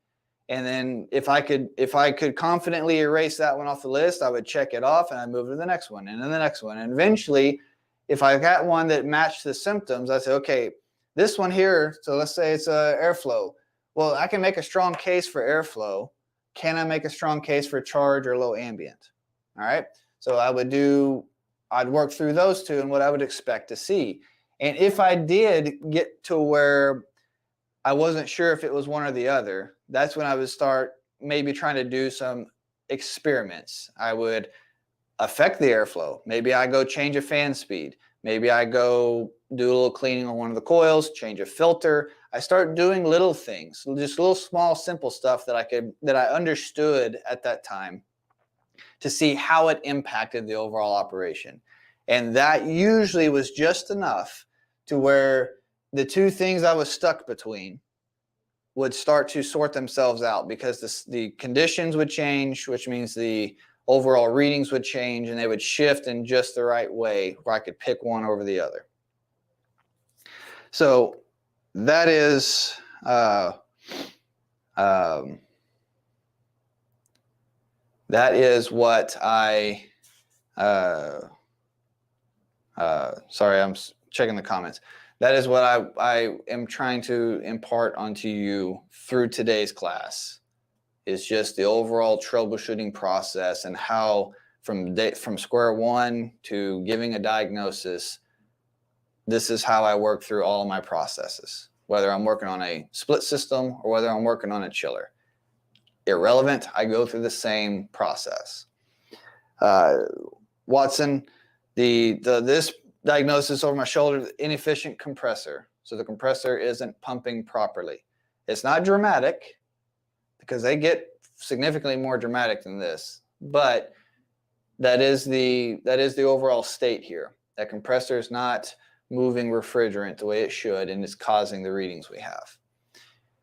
And then if I could confidently erase that one off the list, I would check it off and I'd move to the next one and then the next one. And eventually, if I got one that matched the symptoms, I say, okay, this one here, so let's say it's airflow. Well, I can make a strong case for airflow. Can I make a strong case for charge or low ambient? All right. So I'd work through those two and what I would expect to see. And if I did get to where I wasn't sure if it was one or the other, that's when I would start maybe trying to do some experiments. I would affect the airflow. Maybe I go change a fan speed. Maybe I go do a little cleaning on one of the coils, change a filter. I start doing little things, just little small, simple stuff that I understood at that time to see how it impacted the overall operation. And that usually was just enough to where the two things I was stuck between would start to sort themselves out, because the conditions would change, which means the overall readings would change, and they would shift in just the right way where I could pick one over the other. So that is what I sorry, I'm checking the comments. That is what I am trying to impart onto you through today's class, is just the overall troubleshooting process and how from square one to giving a diagnosis, this is how I work through all of my processes, whether I'm working on a split system or whether I'm working on a chiller. Irrelevant, I go through the same process. Watson, this diagnosis over my shoulder, inefficient compressor. So the compressor isn't pumping properly. It's not dramatic, because they get significantly more dramatic than this, but that is the overall state here. That compressor is not moving refrigerant the way it should, and it's causing the readings we have.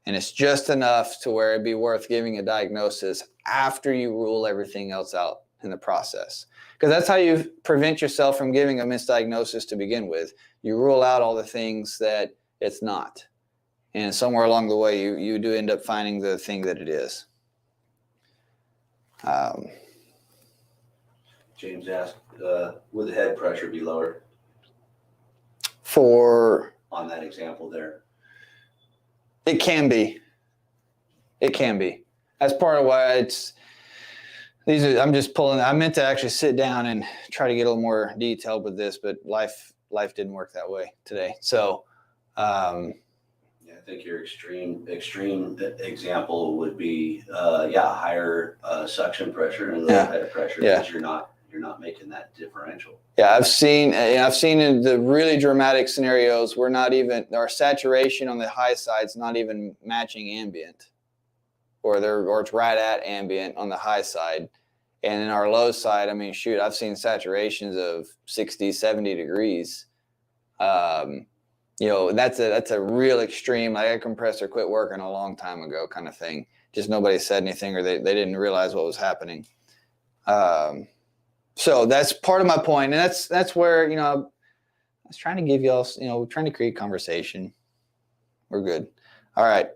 And it's just enough to where it'd be worth giving a diagnosis after you rule everything else out in the process. Because that's how you prevent yourself from giving a misdiagnosis to begin with. You rule out all the things that it's not. And somewhere along the way, you do end up finding the thing that it is. James asked, would the head pressure be lower? On that example there. It can be. It can be. That's part of why I'm just pulling. I meant to actually sit down and try to get a little more detailed with this, but life didn't work that way today. So, I think your extreme example would be, higher suction pressure and lower head pressure, because you're not making that differential. Yeah, I've seen in the really dramatic scenarios where our saturation on the high side is not even matching ambient, or it's right at ambient on the high side. And in our low side, I mean, shoot, I've seen saturations of 60, 70 degrees. That's a real extreme. Like, a compressor quit working a long time ago kind of thing. Just nobody said anything, or they didn't realize what was happening. So that's part of my point. And that's where, I was trying to give y'all, trying to create conversation. We're good. All right.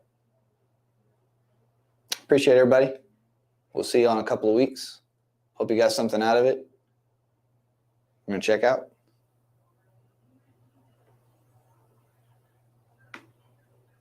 Appreciate everybody. We'll see you in a couple of weeks. Hope you got something out of it. I'm going to check out.